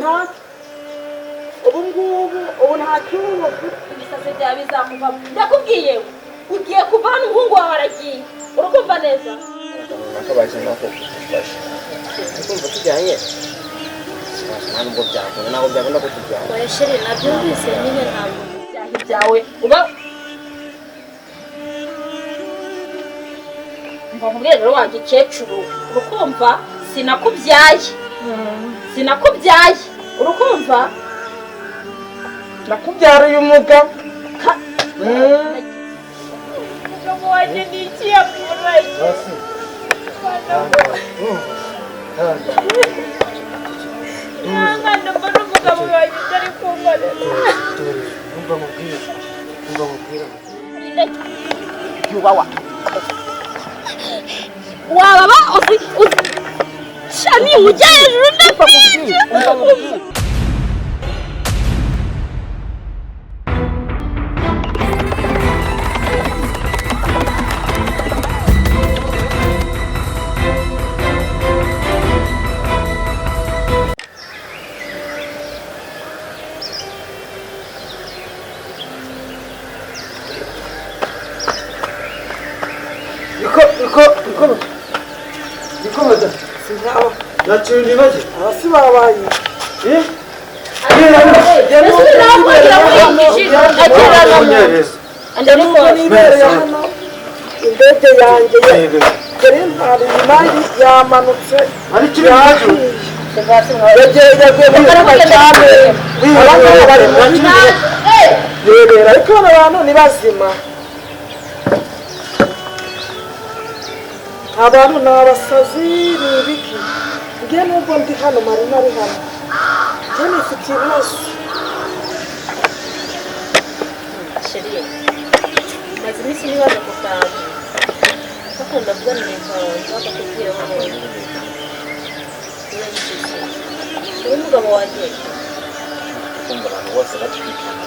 nta ubu ngubu ubu nta kibazo ibisazi byawe bizakuvamo ndakubwiye ugiye kuva hano umuhungu wawe aragiye urukumva neza nakabaje nako kufasha ukumva tujyanye ntabwo byakunda ntabwo byakunda ko tujyana oya sheri nabyumvise nyine ntabwo byahi byawe uba mva mu rwego rwanjye kecuru urukumva sinakubyaye urukumva nakubyariye umugabo umugabo wanjye ni ikiyamuraye nangana mbona umugabo wanjye utari kumara yubawa wababa uzi shani ujya hejuru ndakwiye Nikomaza singaho nacundi baje abasi babaye indege yanjye yari ntari imari yamanutse yebera ariko abantu ni bazima abantu ni abasazi ni ibiki nge nubwo ndi hano marina ari hano nge nifitiye ibibazo sheriye maze iminsi nibaza kutaza bakunda kuganira bakakubwira aho uri umugabo wanjye kumva abantu bose batwikana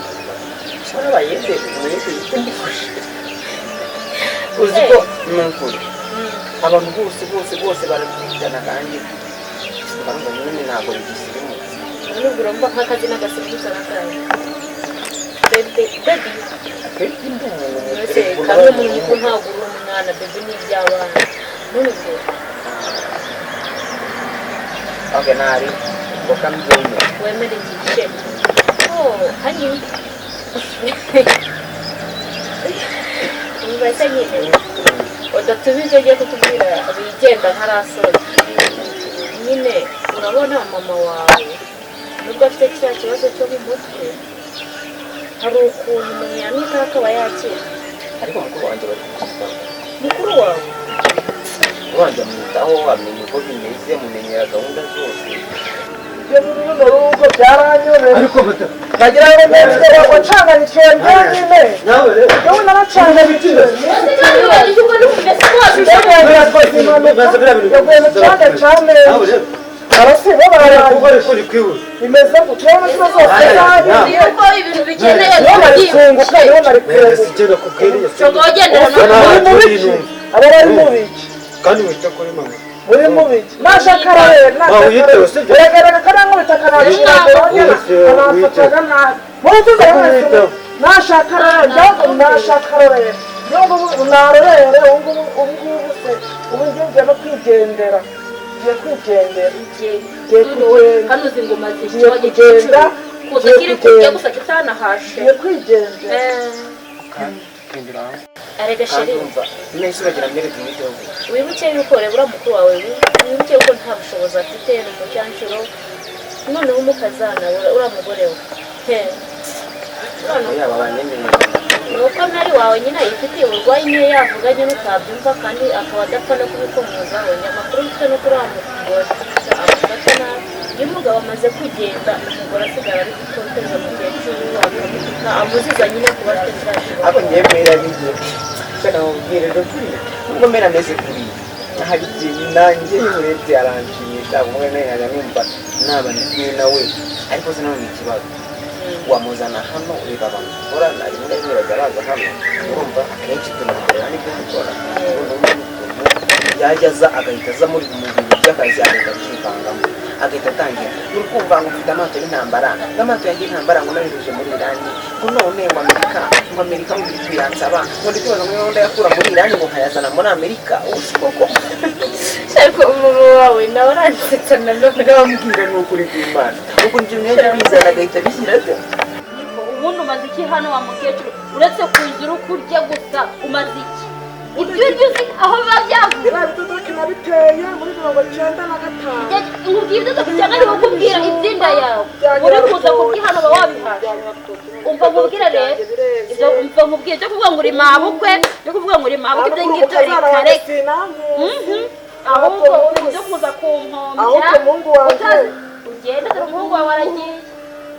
cyarabayende uzi ko n'ukuri abantu bose barabyigana kandi barumva nyine ntabwo bigisimutse nubwo urumva nk'akazi n'agasimutse n'akazi baby kamwe mu nyungu ntabwo uri umwana baby ni iby'abana nubwo okay nari wakambyeme wemere igice hanyuma umubase nyine udatubije ugiye kutubwira bigenda nk'arasoza nyine urabona mama wawe nubwo afite kiriya kibazo cyo mu mutwe hari ukuntu umuntu yamwitaho akaba yakira ariko mukuru wanjye bari kumwitaho mukuru wawe wanjye amwitaho amenya uko bimeze mumenyera gahunda zose ibyo muri runo rugo byaranyobeye ariko bagira ngo mbese wacanganyije njyenyine nawe rero yewe naracanganyije yaguye mu cyanga cyane abasibo baraye bimeze gutya n'ikibazo zose nabi yuko ibintu bikeneye kunguka niho nari sigera kubwiriye muri mubiki abo bari mubiki kandi wita kuri mama muri mubiki nashaka rero uragaragara ko nankubita akanabishinga anafataga nabi mutuze wese nashaka rero nashaka rero ubu narorere ubungubu se ubu ngiye no kwigendera ngiye kwigendera hano uzi ingoma ngiye kugenda kuza kiri kujya gusa kitanahashe ngiye kwigendera arega sheri nese bagira mbere tumiteho wibuke yuko rebura mukuru wawe wibuke yuko nta bushobozi afite ni umucyanshuro noneho umukazana uriya mugore we yaba abanyenyine nuko nari wawe nyine ayifitiye uburwayi niyo yavuganye n'utabyumva kandi akaba adapfa no kubikomozaho amakuru mfite no kuri wa mugore amufata nabi iyo umugabo amaze kugenda umugore asigara ari gutoteza mukecuru akamutuka amuziza nyine kuba afite cya kibazo ako nyemera bigiye kana ubwire rero kuri ngo mera meze kuri hari igihe nanjye y'uburebye aranshimisha umwe nanya numva naba ndi nawe ariko sinabona ikibazo wamuzana hano ureba abantu dukorana rimwe na rimwe baraza hano urumva akenshi tunakorera n'ibyo dukora yajya aza agahita aza muri mu bintu by'akazi agahita akivangamo agahita atangira uri kumva ngo ufite amato y'intambara n'amato yanjye y'intambara ngo nayohereje muri Irani ngo none ngo Amerika ngo iri kuyansaba ngo ndi kubaza ngo niba ndayakura muri Irani ngo nkayazana muri Amerika uzi koko ariko umuntu wawe nawe uranditse na none ndababwira ni ukuri kw'Imana uko njye mwese bizana agahita bishyira ate ubundi umaze iki hano wa mukecuru uretse kuzira ukurya gusa umaze iki ibyo uzi aho biba byavuye bidodoki nabiteye muri 95 nkubwira ibyo cyangwa niba ukubwira ibyinda yawe uri kuza kurya hano uba wabihaye umva nkubwira rero ibyo umva nkubwira ibyo kuvuga ngo uri mabukwe byo kuvuga ngo uri mabukwe ibyo ngibyo bikareka ahubwo ibyo kuza kumpombya ugenda dore umuhungu wawe aragiye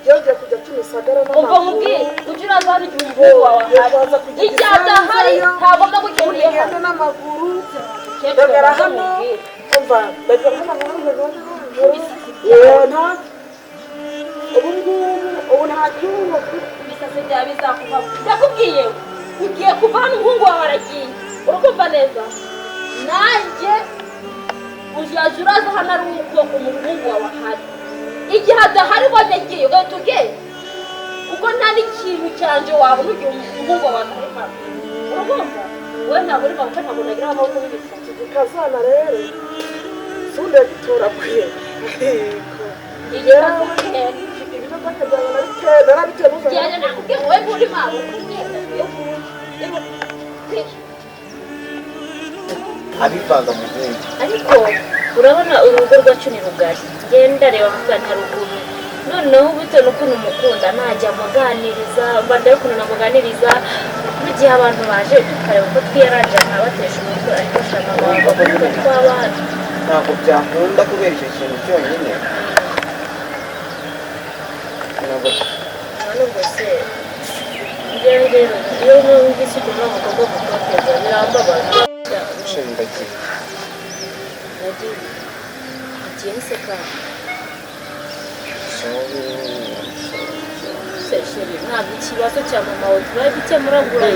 yongeye kujya tumisagara umva nkubwire ujye uraza hano igihe umuhungu wawe ahari igihe adahari ntagomba kugenda hano n'amaguru ndagara hano umva ndagara hano ubu nta cyuma ibisase byawe bizakuvamo ndakubwiye ugiye kuva hano umuhungu wawe aragiye urakumva neza nanjye uzajya uraza hano ari uko umuhungu wawe ahari igihe adahari wamegiye ugahita ugenda kuko nta n'ikintu cyanje wabona ugiye umuhungu wawe ahari hano urumva wowe ntabwo uri mabukwe ntabwo nagira amaboko y'ibisatsi ikazana rero sunde gutoraguye abivanga mu bindi ariko urabona urugo rwacu ni rugari genda reba mugana haruguru noneho bitewe n'ukuntu umukunda najya amuganiriza mbanda y'ukuntu namuganiriza n'igihe abantu baje tukareba uko twiyaranja ntabatesha umutwe ariko shaka abantu bakunda tw'abana ntabwo byakunda kubera icyo kintu cyonyine nubwo se njyewe rero iyo numvise ukuntu abakobwa gutoteza birambabaza ndagiye nagiye se kandi sesheri ntabwo ikibazo cya mama wawe tubaye gukemuragura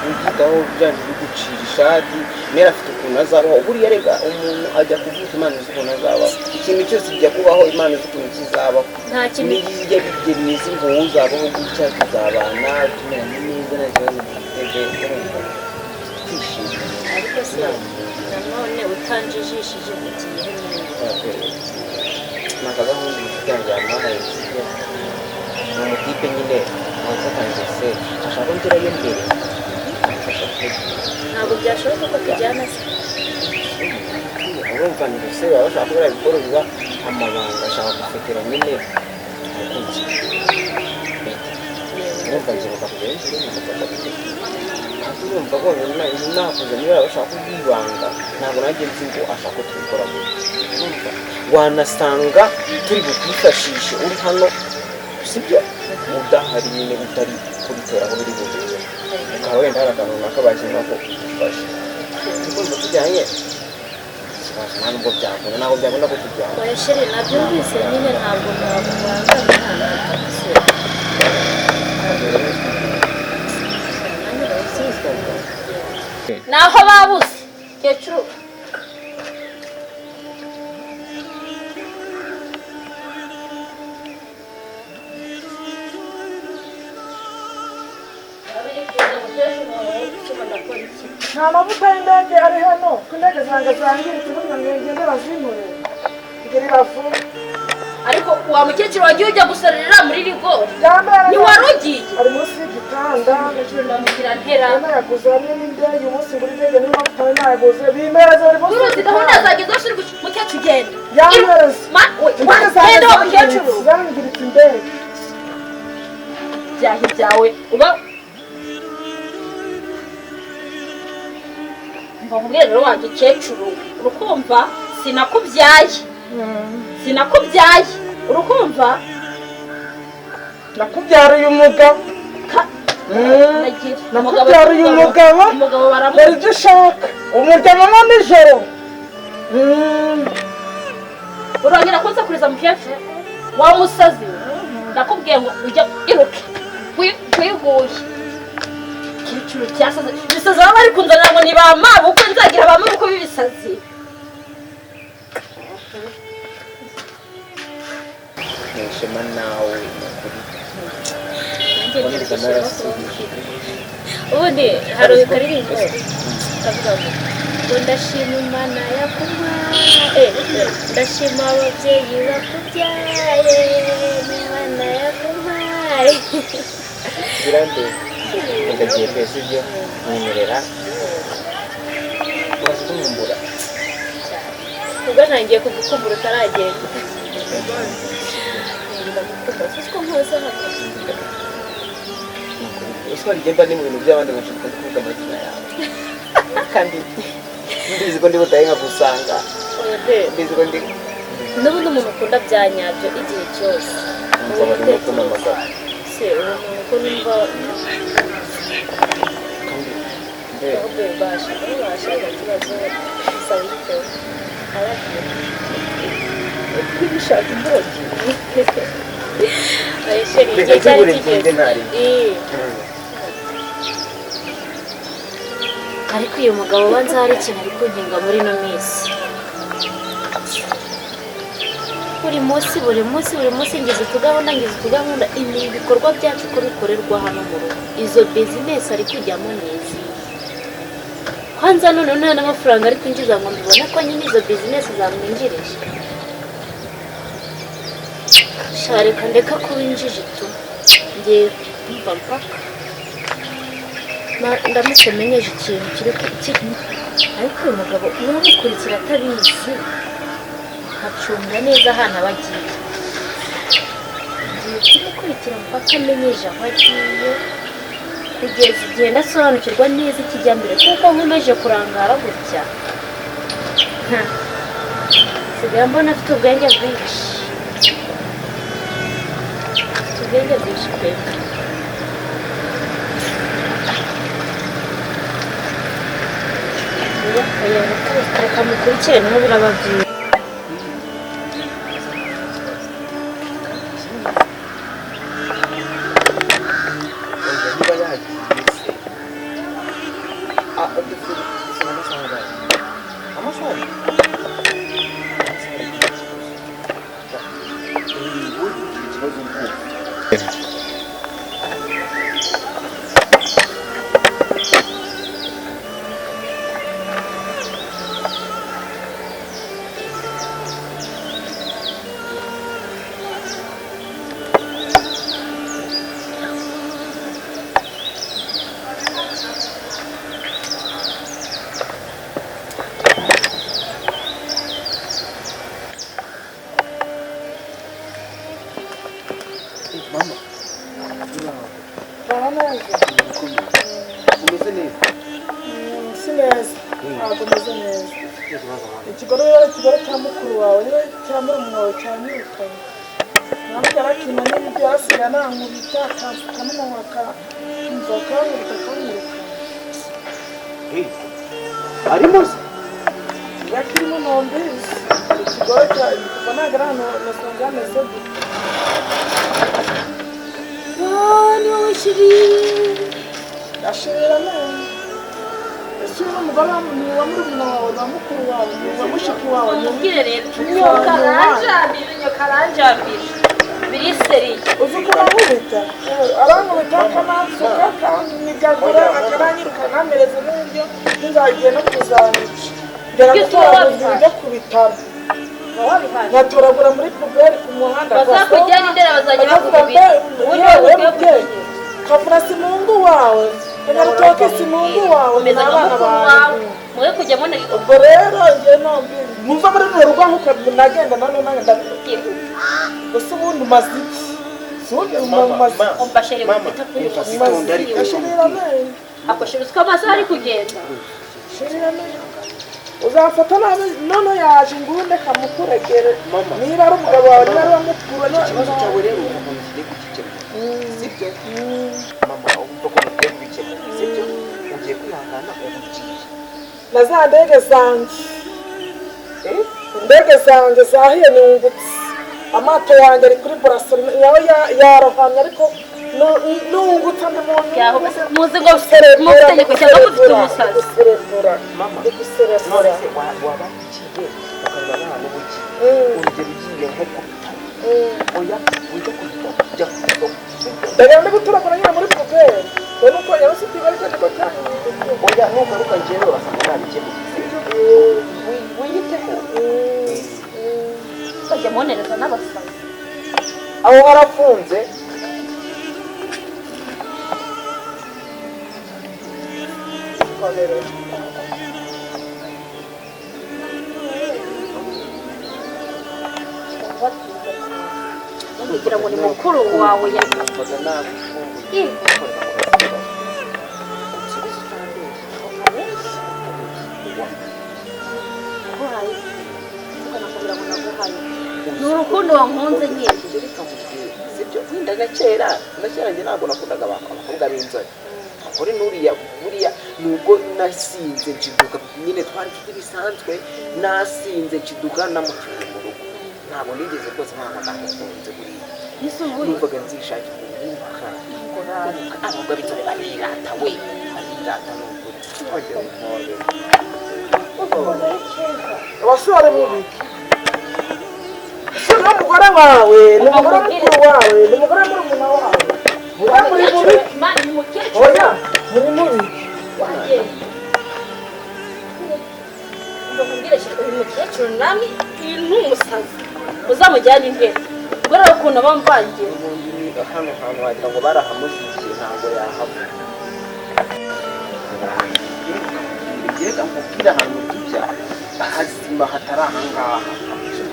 ugitaho byanje bigucira ishati mera afite ukuntu azabaho buriya rega umuntu ajya kuvuga Imana izi ukuntu azabaho ikintu cyose kijya kubaho Imana izi ukuntu kizabaho nta kintu nijya bigera imizi ngo uzabaho gutya tuzabana tumeranye neza nta kibazo dufite twishimye ariko se nanone utanjijishije mu gihe nakagahunda inshuti yanjye yamuhaye sibyo ni umutipe nyine wafatanyije se ashaka ngerayo mbere ntabwo byashoboka ko tujyana se urumva ni se baba bashaka kubera ibikoro biba amabanga ashaka gufotora nyine umukunzi urumva nzibuka kujya yinjira mu mutaka ariko urumva bonyine nakuze niba bashaka kubwibanga ntabwo nanjye nzi ngo ashaka ko tubikora gutya wanasanga turi bukwifashishe uri hano sibyo udahari nyine utari kubitera aho biri bugeze ukaba wenda hari akantu runaka bashyira ko ufashe kuko biba tujyanye ikibazo nta nubwo byakunda ntabwo byakunda ko tujyana oya sheri nabyumvise nyine ntabwo nakubangamira se naho babuze kecuru nta mavuta y'indege ari hano ko indege zanjye zangiritse kugira ngo ngende bazimure kugira iravuga ariko wa mukecuru wagiye ujya gusarurira muri rigori ntiwari ugiye ari munsi y'igitanda ndamugira ntera nayaguze hamwe n'indege umunsi ngura indege niyo mavuta nayaguze bimereze buri munsi uruzi gahunda zanjye zose uri mukecuru ugenda yamereze genda wa mukecuru zangiritse indege byahi byawe uba mbabwire rero wa gikecuru urukumva sinakubyaye urukumva nakubyariye umugabo nakubyariye umugabo dore ibyo ushaka umuryamamo nijoro urongera kunsakuriza mukecuru wa musazi ndakubwiye ngo ujya iruke kwiguye kecuru cyasaze ibisazi baba bari kunzanira ngo ni ba mabukwe nzagira ba mabukwe b'ibisazi nteshema nawe ukuri ubundi hari akaririmbo kavuga ngo ndashima Imana yakumpaye ndashima ababyeyi bakubyaye Imana yakumpaye birande ndagiye pese ibyo nyemerera wazumbura ubwo ntangiye kugukumbura utaragenda siko nkoze hano uswa rigenda ni mu bintu by'abandi bashaka kuvuga amazina yawe kandi ndizi ko ndi butaye nkagusanga ndizi ko ndi n'ubundi umuntu ukunda bya nyabyo igihe cyose se uwo muntu ko numva ahubwo ubasha ikibazo gisaba icyo kwibishaka imbogi igihe cyari kigeze ariko uyu mugabo ubanza hari ikintu ari kunkinga muri ino minsi buri munsi ngize utugahunda ibi ibikorwa byacu ko bikorerwa hano mu rugo izo bizinesi ari kujyamo neza kwanza none nta n'amafaranga ari kwinjiza ngo mbibone ko nyine izo bizinesi zamwinjirije shareka ndeka kuba injiji tu ngiye kumva mpaka ndamutse menyeje ikintu kiri ariko uyu mugabo uramukurikira atabizi akacunga neza ahantu aba agiye ngiye kumukurikira mpaka amenyeje aho agiye kugeza igihe ndasobanukirwa neza ikijyambere kuko nkomeje kurangara gutya sigaye mbona afite ubwenge bwinshi pe reka mukurikire niho birababwira ikigoro cya mukuru wawe niwe cya murumuna wawe cyanyirukanye ntabwo yarakina n'ibyo yasigaye nankubita akamfuka n'umunwa akamva akamwiruka arimo se yakirimo ntombizi ikigoro cya kuva ntabwo ari ahantu nasanga hameze gutya ni wowe shiri ashirira neza ese uyu mugore wa murumuna wawe na mukuru wawe wa mushiki wawe umubwire rero nyokaranjambira biri seriye uzi ko arankubita akanansuka akanigagura akananyiruka nkamereza n'uburyo nzagiye no kuzanica ngera gutoragura ibyo ku bitaro nkatoragura muri puberi ku muhanda bazakujyana indera bazajya bakukubita kavura si mungu wawe kanyarutoke si mungu wawe ni abana bawe mwe kujya mune ubwo rero njye nombi muva muri runo rugo nkuko nagenda none nange ndabikubwira gusa ubundi umaze iki sundi umaze umbashere mufite kuri ashirira neza akoshiruzwa amasaha ari kugenda shirira neza uzafata nabi none yaje ngundi kamukuregere niba ari umugabo wawe niba ari wamukuru ikibazo cyawe rero umuntu ugiye kugikemura sibyo mama ubwo ko mugiye kubikemura sibyo ugiye kwihangana ubugiye na za ndege zanjye zahiye nungutse amato yanjye ari kuri burasa nawe yarohamye ariko nungutse ndi muntu muzi ngo mutegeko cyangwa mufite umusazi guserebura mama guserebura waba ugiye ukareba abana ubuki urugero ugiye nko ku bitaro oya ujya kugira ujya kugira ndagira ndi guturagura nyine muri puberi we nuko yabasigaye bari cyane batanu oya nugaruka njyewe urasanga ntabikemuye wiyiteho bajya monereza n'abasazi aho harafunze kugira ngo ni mukuru wawe nakoze nabi ni urukundo wankunze nyine sibyo wenda na kera njye ntabwo nakundaga abakobwa b'inzobe kuri nuriya buriya nubwo nasinze nshiduka nyine twari inshuti bisanzwe nasinze nshiduka namucyuye mu rugo ntabwo nigeze rwose ntabwo namukunze buriya numvaga nzishakira umwuka abakobwa b'inzobe barirata we barirata ni ukuri wagira umwobe abasore bubi si n'umugore wawe ni umugore mukuru wawe ni umugore murumuna wawe muri mubi oya muri mubi uyu mukecuru namwe ni umusazi uzamujyana imbere kubera ukuntu bamvangiye hano hantu wagira ngo barahamusigiye ntabwo yahava ngenda nkubwira ahantu tujya ahazima hatari ahangaha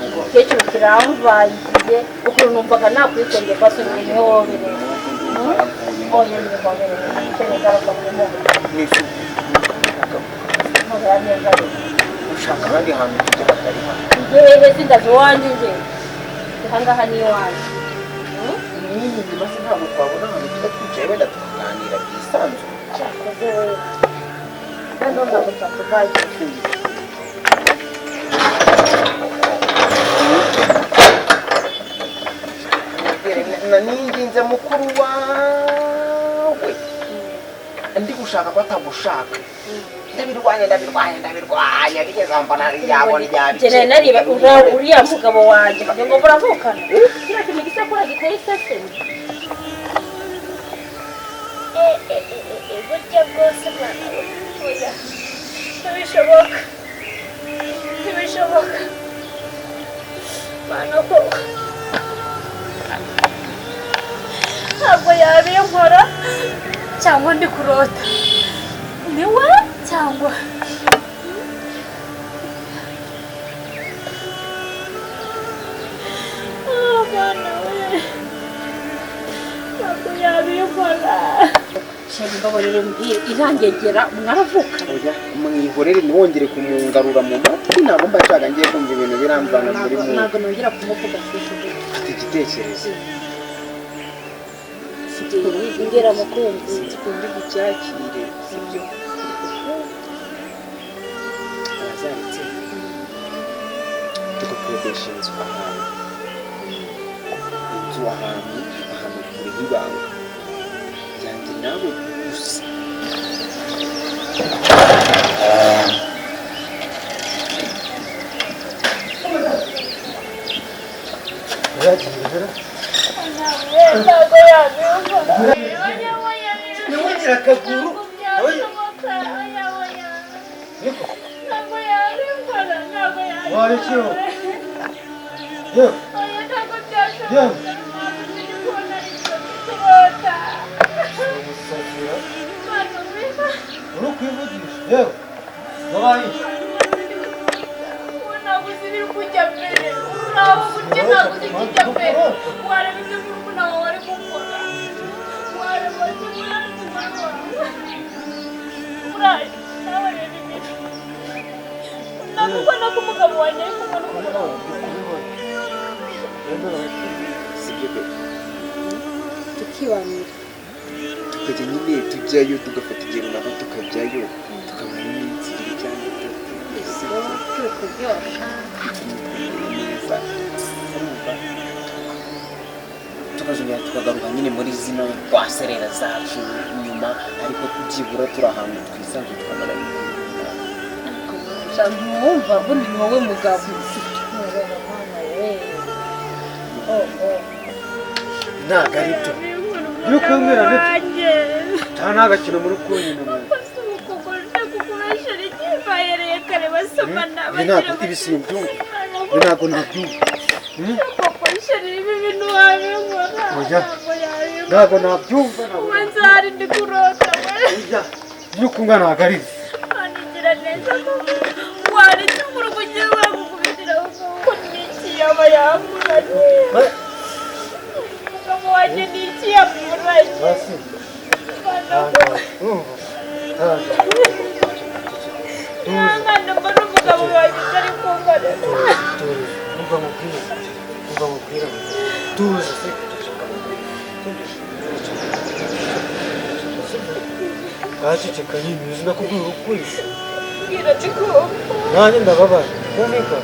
umukecuru kiramvangiye ukuntu numvaga nakwisengeye kwa soni imihobere oya imihobere ikene garuka muri mubiri mubira neza ushaka ahandi hantu tujya hatari hano igihehe sindazi iwanjye nge ahangaha ni iwanjye n'iyi nyuma se ntabwo twabona ahantu tuba twicaye wenda tukaganira byisanzuye cyakoze we hano ntabwo twakuvangiye ninginze mukuru wawe ndi gushaka ko atagushaka ndabirwanya bigeze aho mbona yabona jene nariba uriya mugabo wanjye kugira ngo muravukana kiriya kintu gisekura giteye isesemi burya bwose mwana oya ntibishoboka ntibishoboka mwana koko ntabwo yabinkora cyangwa ndi kurota ni we cyangwa mwana we ntabwo yabinkora sheri mbabarire mbwira irangegera mwaravuka oya mwihorere ntiwongere kumungarura mu matwi ntabwo mba nshaka ngiye kumva ibintu biramvana muri mu ntabwo nongera kumuvuga sishije mfite igitekerezo ngera mukunzi ndi bucyakire sibyo abazanditse tugakodesha inzu ahantu kure y'ibanga yanjye nawe gusa ntabwo yabinkora ntiwongere akaguru ntabwo yabinkora ntabwo warekeho yewe ntabwo byashoboka turi kubona ibyo turota umusatira mwana mwiza uri kwivugisha yewe wabaye ntabwo ziri kujya mbere uraho burya ntabwo ziri kujya mbere wareba ibyo murumuna wawe wari gukora wareba ibyo murumuna wawe uraje nawe reba ibintu ntabwo ubona ko umugabo wanjye ari kumwe n'umugabo sibyo pe tukibanira tukajya nyine tujyayo tugafata igihe runaka tukajyayo tukabona n'iminsi ibiri cyangwa itatu turi kuryoha neza urumva tukazongera tukagaruka nyine muri zino rwaserera zacu nyuma ariko byibura turi ahantu twisanzuye tukamara ntumwumva ubundi ni wowe mugabo ntabwo ari byo uri kumbwira nibyo nta n'agakino muri kunyina ibi simbyumva ibi ntabwo nabyumva ntabwo nabyumva iyo kumva ntabwo ari byo Ceceka nyine uzi nakubwira ukuri nanjye ndababaye kumvika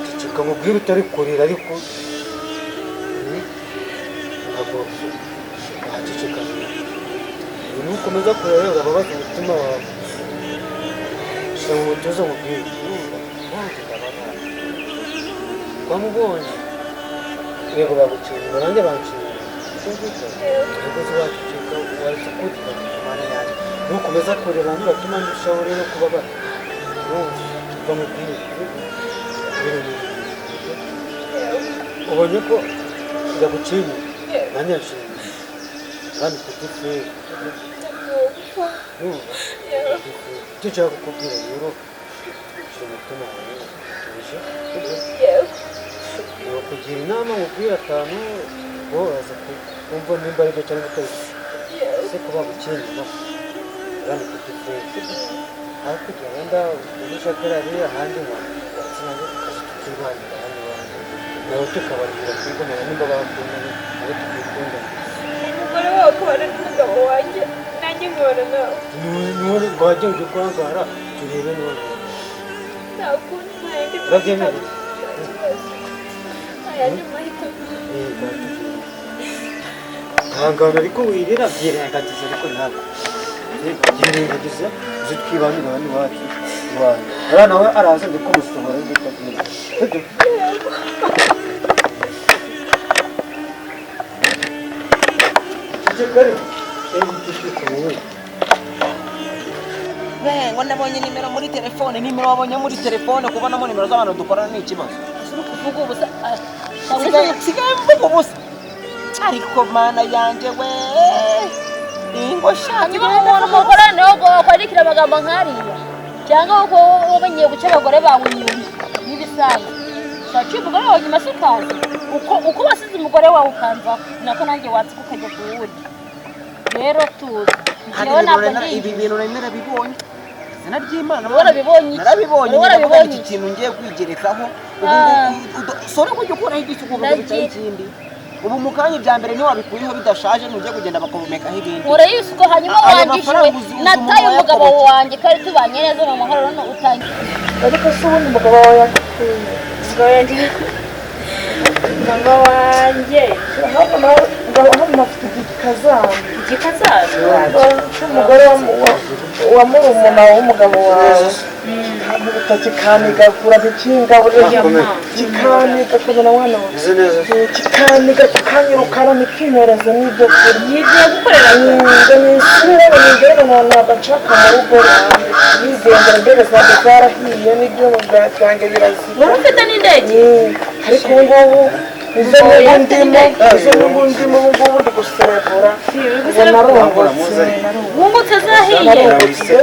ceceka mubwire utari kurira ariko ntabwo ceceka ibintu ukomeza kurira urababaza umutima wawe shyira mu mutuzo mubwire nanjye ndababaye wamubonye yego bagukinira nanjye banshinira umugozi wacu ceka waretse kugira imana yanjye nukomeza kureba nturatuma ndushaho rero kubabara tuva mu bwire ubonye ko ndaguciye nanjye nshimye kandi mfite iferi icyo nshaka kukubwira rero shyira umutima wawe tuje kugira inama mubwira atanu woraza kumva nimba aribyo cyangwa utari se kuba gukinira kandi mfite iferi aho kugira wenda umushakarari ahandi wakinanye ukaza tukirwanira ahandi wanjye nawe tukabarira twigomera nimba bakundanye nawe tukikundana umugore wawe akabana n'umugabo wanjye nanjye nkabana nawe none wajya ujya kurangara turebe none nta kundi ntayandi urabyemeye ntayandi mahitamo ihangane ariko wirira byirengagiza ariko ntabwo byirengagiza uzi twibanira hano iwacu iwanyu ariya nawe araza ndi kumusohora ndikabwira sibyo kigari ngo nabonye nimero muri telefone nimero wabonye muri telefone kubonamo nimero z'abantu dukorana ni ikibazo kuvuga ubusa sigaye mvuga ubusa ariko mana yanjye we ingo shanye umuntu mukorane wo kwandikira amagambo nk'ariya cyangwa uko wamenyeye guca abagore bawe inyuma n'ibisanzwe shacu umugore wawe nyuma se ukaza uko wasize umugore wawe ukanzaho nako nanjye watsika ukajya ku wundi rero tuzi ibi bintu narabibonye izina ry'Imana warabibonye narabibonye iki kintu ngiye kwigerekaho sore kujya ukuraho igisukuzo cy'ikindi ubu mukanya ibya mbere niwe wabikuyeho bidashaje ntujye kugenda bakabumekaho ibindi urayisuko hanyuma wangishwe nataye umugabo wanjye kandi tubanye neza mu mahoro none utangiye ariko se ubundi umugabo wawe yakuye mama wanjye hano afite igikazana umugore wa murumuna w'umugabo wawe kikanigagura ntikingaburira kikaniga kubona mwana wawe kikaniga kikanyirukana ntikimereze n'ibyo kurya yigiye gukorera ngo nisire nigere ntabwo nshaka mu rugo rwanjye nigendera mbere zanjye zarahiye n'ibyo byanjye birazira wari ufite n'indege ariko ubu ngubu izo n'ubu ndimo ubu ngubu ndi guserebura ubu narungutse wungutse zahiye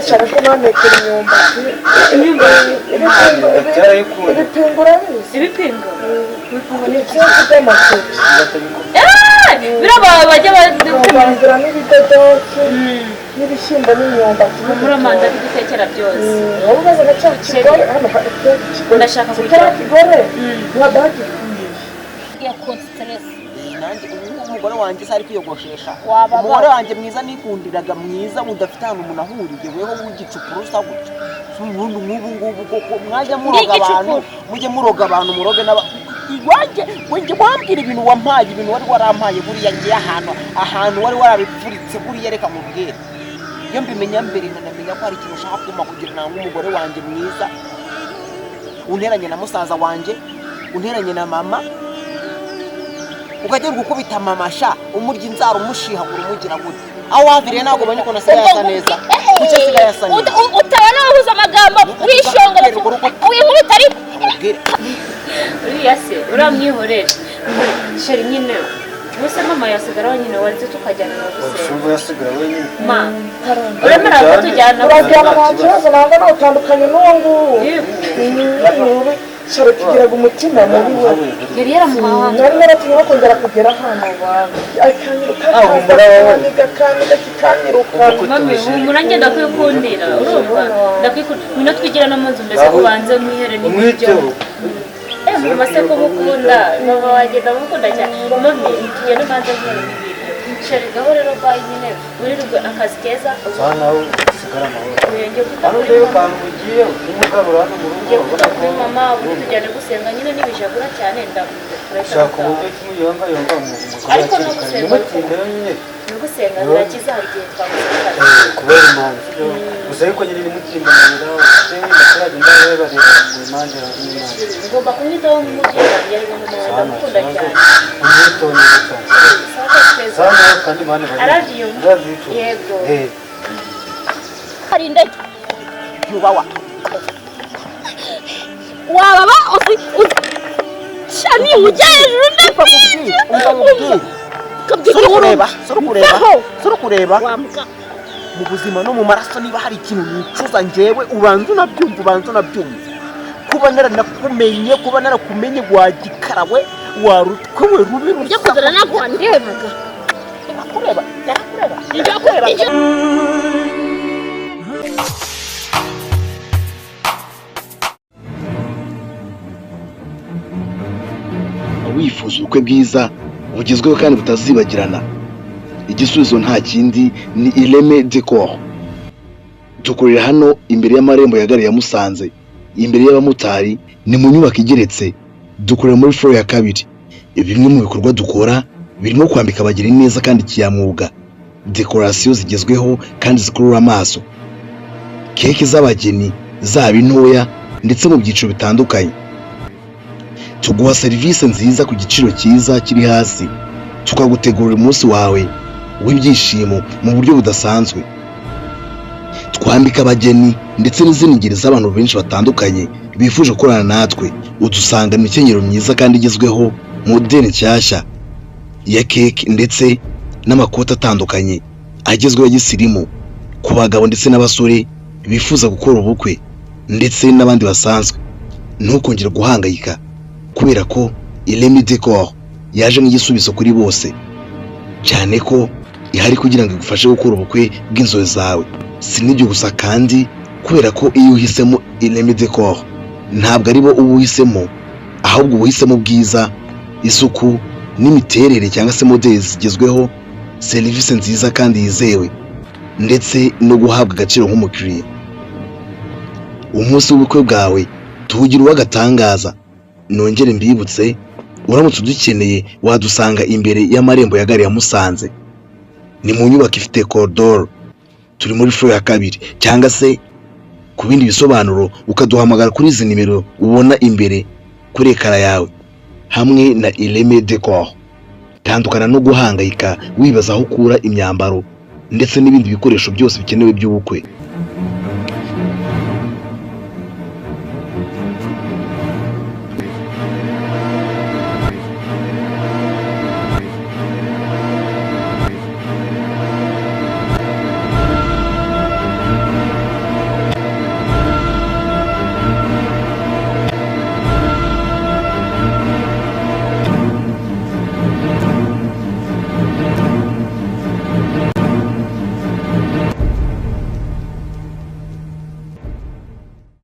cyane ko nanekera imyumbati ibipingo urabizi ibipingo ni byinshi by'amateke birabaye bajya kuvangira n'ibidodoki n'ibishyimbo n'imyumbati muramanza bidutekera byose wowe umaze na cya kigore hano hari ikigore ndashaka kiriya kigore ntabwo ya konsitaresi nanjye umugore wanjye se ari kwiyogoshesha umugore wanjye mwiza nikundiraga mwiza udafite ahantu umuntu ahuriye weho w'igicukurusa gutya ubundi nk'ubu ngubu koko mwajya muroga abantu mujye muroga abantu muroge iwanjye wambwira ibintu wampaye ibintu wari warampaye buriya ngiye ahantu wari warabipfuritse buriya reka mubwire iyo mbimenya mbere nkanamenya ko hari ikintu ushaka kuma kugira ngo umugore wanjye mwiza unteranye na musaza wanjye unteranye na mama ukajya gukubita mama sha umurya inzara umushihagura umugira gute aho waviriye ntabwo ubonye ko nasigaye asa neza kuki asigaye asa neza utabona wahuza amagambo wishongora winkubita ariko uriya se uramwihorera sheri nyine ubuse mama yasigaraho nyine wanze tukajyana no gusenga ushumva yasigara wenyine ma uremera ko tujyana urajyana nta kibazo ntabwo nawe utandukanye n'uwo nguwo shari tugiraga umutima mubi we yari yaramuhanga nari naratumye bakongera kugera hano akanyiruka kakanyiruka kikanyiruka mami humura njye ndakwikundira urumva ndakwikundira twigira no munzu mbese kubanze mwihere n'ibyo mama se ko mukunda mama wanjye ndamukunda cyane mami tugenda ubanze mwihere n'ibyo shari gaho rero bayi nyine wirirwe akazi keza sana usigara amahoro uyenge hano rero kantu ugiye umugarura hano mu rugo ubona ko mama ubu tujyane gusenga nyine n'ibijagura cyane ushaka uburyo kimuyonga yonga mu ariko no gusenga nyine no gusenga birakiza hari igihe twamusenga kubera impamvu gusa ariko nyine nimutsindanira cyangwa ndakuraga indabo bareba mu impande y'Imana ngomba kumwitaho nk'umubyeyi wanjye ariko mama wanjye ndamukunda cyane umwitondere cyane sana kandi mane bari aragiye yego harinde yubawa wababa shani ujya hejuru sura kureba mu buzima no mu maraso niba hari ikintu nicuza njyewe ubanza unabyumva kuba naranakumenye kuba narakumenye wagikarawe warutwe we rubi ujya kuzana ntabwo wandebaga ndakureba wifuza ubukwe bwiza bugezweho kandi butazibagirana igisubizo nta kindi ni Ireme Decor dukorera hano imbere y'amarembo ya gare ya Musanze imbere y'abamotari ni mu nyubako igeretse dukorera muri floor ya 2 bimwe mu bikorwa dukora birimo kwambika abageni neza kandi kiyamwuga decoration zigezweho kandi zikurura amaso keke z'abageni zaba intoya ndetse mu byiciro bitandukanye tuguha serivisi nziza ku giciro cyiza kiri hasi tukagutegurira umunsi wawe w'ibyishimo mu buryo budasanzwe twambika abageni ndetse n'izindi ngeri z'abantu benshi batandukanye bifuje gukorana natwe udusanga imikenyero myiza kandi igezweho moderne nshyashya ya keke ndetse n'amakoti atandukanye agezweho y'isirimu ku bagabo ndetse n'abasore bifuza gukora ubukwe ndetse n'abandi basanzwe ntukongere guhangayika kubera ko Ireme Decor yaje nk'igisubizo kuri bose cyane ko ihari kugira ngo igufashe gukora ubukwe bw'inzozi zawe si n'ibyo gusa kandi kubera ko iyo uhisemo Ireme Decor ntabwo ari bo uba uhisemo ahubwo uhisemo bwiza isuku n'imiterere cyangwa se modeli zigezweho serivisi nziza kandi yizewe ndetse no guhabwa agaciro nk'umukiriya umunsi w'ubukwe bwawe tuwugira uw'agatangaza nongere mbibutse uramutse udukeneye wadusanga imbere y'amarembo ya gare ya Musanze ni mu nyubako ifite koridoro turi muri floor ya 2 cyangwa se ku bindi bisobanuro ukaduhamagara kuri izi nimero ubona imbere kuri ekara yawe hamwe na Ireme Decor tandukana no guhangayika wibaza aho ukura imyambaro ndetse n'ibindi bikoresho byose bikenewe by'ubukwe.